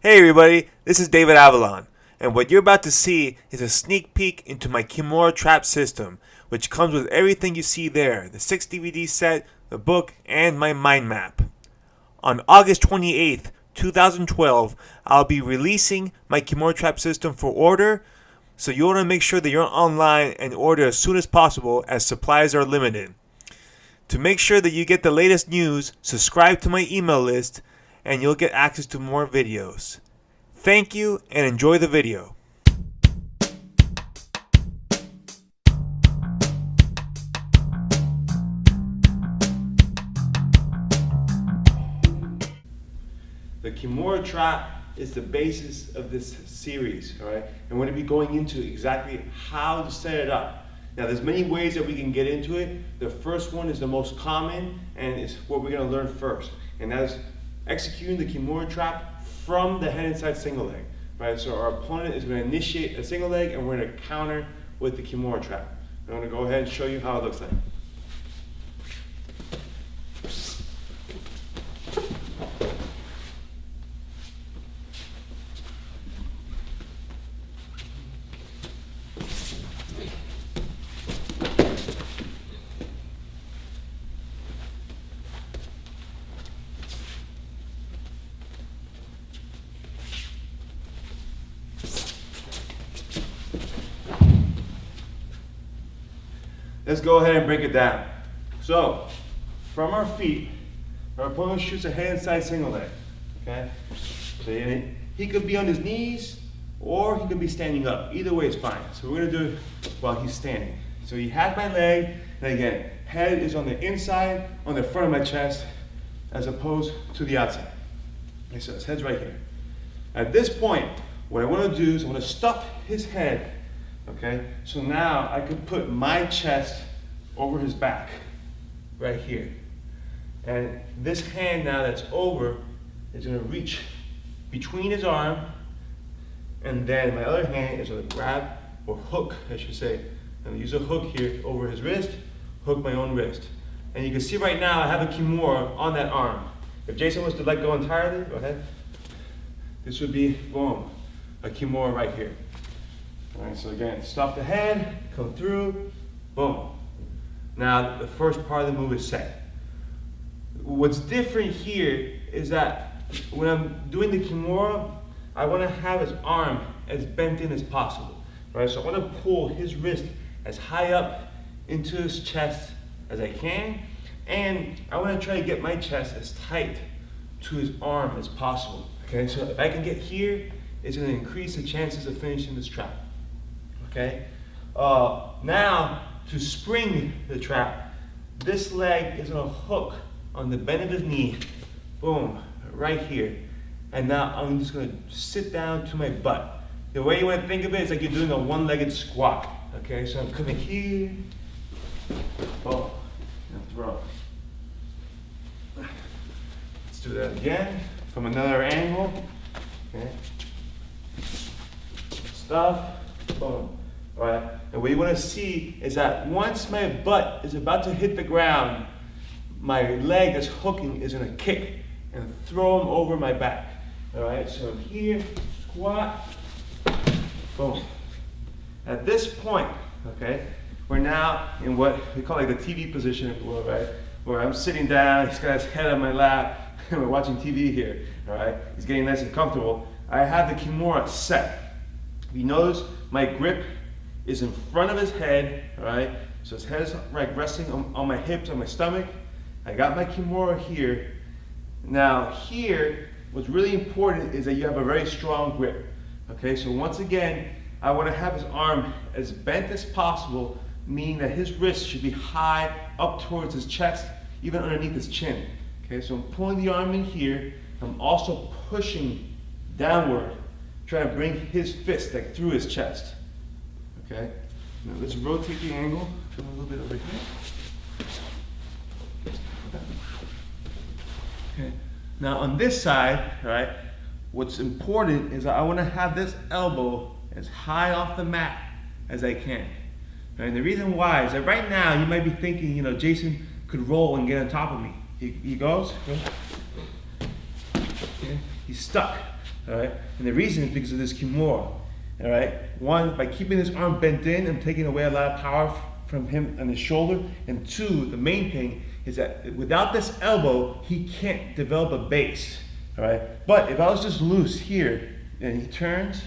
Hey everybody, this is David Avellan, and what you're about to see is a sneak peek into my Kimura trap system, which comes with everything you see there, the 6 DVD set, the book, and my mind map. On August 28th, 2012, I'll be releasing my Kimura trap system for order, so you want to make sure that you're online and order as soon as possible as supplies are limited. To make sure that you get the latest news, subscribe to my email list and you'll get access to more videos. Thank you and enjoy the video. The Kimura trap is the basis of this series, all right? And we're going to be going into exactly how to set it up. Now, there's many ways that we can get into it. The first one is the most common, and it's what we're going to learn first, and that is executing the Kimura trap from the head inside single leg, right? So our opponent is going to initiate a single leg, and we're going to counter with the Kimura trap. I'm going to go ahead and show you how it looks like. Let's go ahead and break it down. So, from our feet, our opponent shoots a head inside single leg. Okay? So he could be on his knees or he could be standing up. Either way is fine. So we're going to do it while he's standing. So he has my leg, and again, head is on the inside, on the front of my chest, as opposed to the outside. Okay, so his head's right here. At this point, what I want to do is I want to stuff his head. Okay, so now I could put my chest over his back, right here. And this hand now that's over is going to reach between his arm, and then my other hand is going to grab, or hook, I should say. I'm going to use a hook here over his wrist, hook my own wrist. And you can see right now I have a Kimura on that arm. If Jason was to let go entirely, go ahead. This would be, boom, a Kimura right here. All right, so again, stuff the head, come through, boom. Now the first part of the move is set. What's different here is that when I'm doing the Kimura, I want to have his arm as bent in as possible. Right, so I want to pull his wrist as high up into his chest as I can, and I want to try to get my chest as tight to his arm as possible. Okay, so if I can get here, it's going to increase the chances of finishing this trap. Okay, now to spring the trap, this leg is going to hook on the bend of his knee, boom, right here. And now I'm just going to sit down to my butt. The way you want to think of it is like you're doing a one-legged squat. Okay, so I'm coming here, boom, and throw. Let's do that again from another angle. Okay, stuff, boom. All right, and what you want to see is that once my butt is about to hit the ground, my leg that's hooking is going to kick and throw him over my back. All right, so I'm here, squat, boom. At this point, okay, we're now in what we call like the TV position, if you will, right? Where I'm sitting down, he's got his head on my lap, and we're watching TV here, all right? He's getting nice and comfortable. I have the Kimura set. If you notice, my grip is in front of his head, all right? So his head is like resting on my hips, on my stomach. I got my Kimura here. Now here, what's really important is that you have a very strong grip. Okay, so once again, I want to have his arm as bent as possible, meaning that his wrist should be high up towards his chest, even underneath his chin. Okay, so I'm pulling the arm in here. I'm also pushing downward, trying to bring his fist like through his chest. Okay, now let's rotate the angle, come a little bit over here. Okay, now on this side, all right, what's important is that I want to have this elbow as high off the mat as I can. Right? And the reason why is that right now you might be thinking, you know, Jason could roll and get on top of me. He goes, okay. He's stuck. all right? And the reason is because of this Kimura, all right? One, by keeping his arm bent in, I'm taking away a lot of power from him on his shoulder. And two, the main thing is that without this elbow, he can't develop a base, all right? But if I was just loose here and he turns,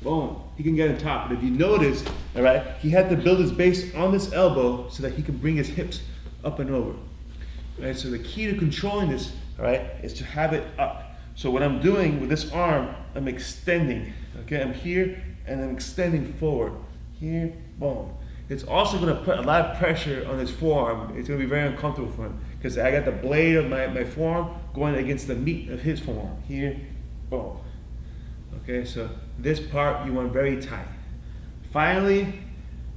boom, he can get on top. But if you notice, all right, he had to build his base on this elbow so that he can bring his hips up and over. All right, so the key to controlling this, all right, is to have it up. So what I'm doing with this arm, I'm extending. Okay, I'm here and I'm extending forward. Here, boom. It's also going to put a lot of pressure on his forearm. It's going to be very uncomfortable for him because I got the blade of my forearm going against the meat of his forearm. Here, boom. Okay, so this part you want very tight. Finally,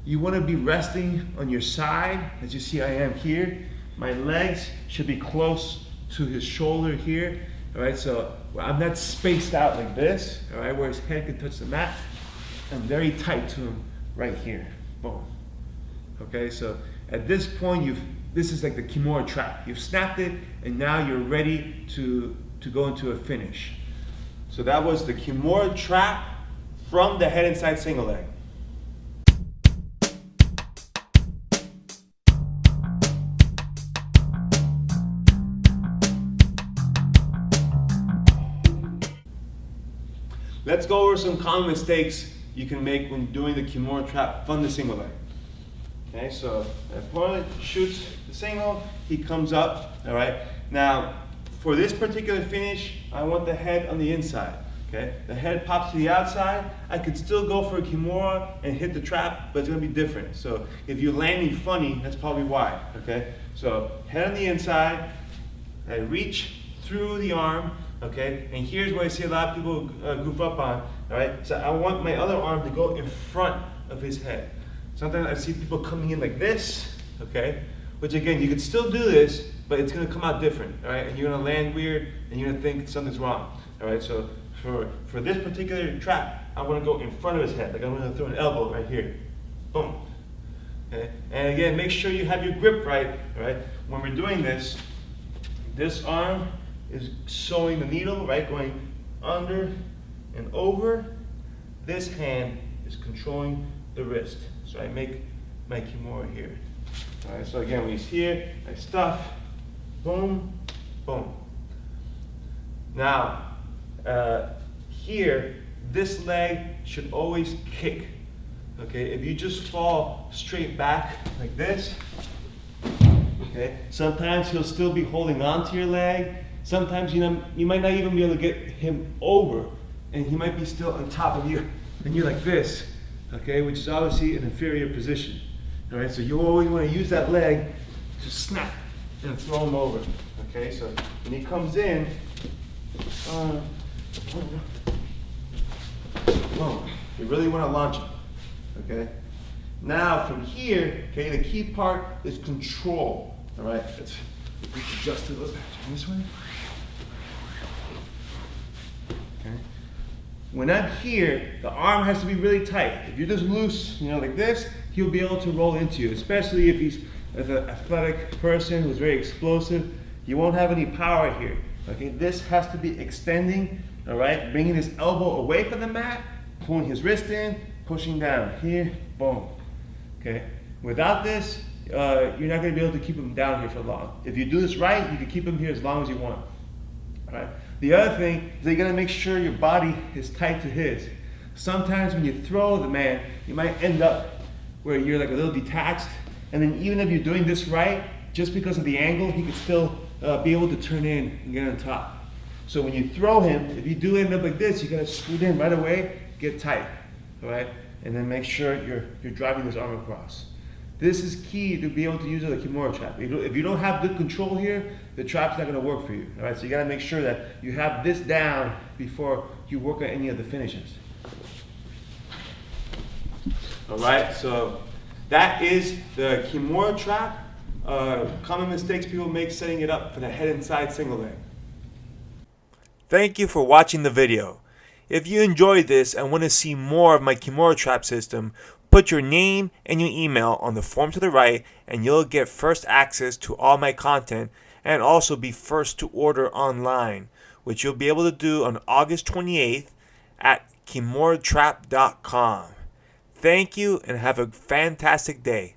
you want to be resting on your side, as you see I am here. My legs should be close to his shoulder here. All right, so I'm not spaced out like this, all right, where his head can touch the mat. I'm very tight to him right here. Boom. Okay, so at this point, this is like the Kimura trap. You've snapped it, and now you're ready to go into a finish. So that was the Kimura trap from the head inside single leg. Let's go over some common mistakes you can make when doing the Kimura trap from the single leg. Okay, so the opponent shoots the single, he comes up, all right? Now, for this particular finish, I want the head on the inside, okay? The head pops to the outside. I could still go for a Kimura and hit the trap, but it's gonna be different. So if you're landing funny, that's probably why, okay? So head on the inside, I reach through the arm, okay? And here's what I see a lot of people goof up on, all right? So I want my other arm to go in front of his head. Sometimes I see people coming in like this, okay? Which again, you can still do this, but it's gonna come out different, all right? And you're gonna land weird, and you're gonna think something's wrong, all right? So for this particular trap, I wanna go in front of his head, like I'm gonna throw an elbow right here, boom. Okay? And again, make sure you have your grip right, all right? When we're doing this arm is sewing the needle, right? Going under and over. This hand is controlling the wrist. So I make my Kimura here. All right, so again, when he's here, I stuff, boom, boom. Now, here, this leg should always kick. Okay, if you just fall straight back like this, okay, sometimes he'll still be holding on to your leg. Sometimes you might not even be able to get him over, and he might be still on top of you, and you're like this. Okay, which is obviously an inferior position. All right, so you always want to use that leg to snap and throw him over. Okay, so when he comes in, you really want to launch him. Okay, now from here, okay, the key part is control. All right, let's adjust it a little bit. Turn this way. Okay. When I'm here, the arm has to be really tight. If you're just loose, like this, he'll be able to roll into you, especially if he's an athletic person who's very explosive. You won't have any power here. Okay, this has to be extending, all right, bringing his elbow away from the mat, pulling his wrist in, pushing down. Here, boom. Okay, without this, you're not going to be able to keep him down here for long. If you do this right, you can keep him here as long as you want. All right. The other thing is that you got to make sure your body is tight to his. Sometimes when you throw the man, you might end up where you're like a little detached, and then even if you're doing this right, just because of the angle, he could still be able to turn in and get on top. So when you throw him, if you do end up like this, you got to scoot in right away, get tight, all right, and then make sure you're driving this arm across. This is key to be able to use the Kimura trap. If you don't have good control here, the trap's not going to work for you. All right, so you got to make sure that you have this down before you work on any of the finishes. All right, so that is the Kimura trap. Common mistakes people make setting it up for the head inside single leg. Thank you for watching the video. If you enjoyed this and want to see more of my Kimura trap system, put your name and your email on the form to the right, and you'll get first access to all my content and also be first to order online. which you'll be able to do on August 28th at kimuratrap.com. Thank you and have a fantastic day.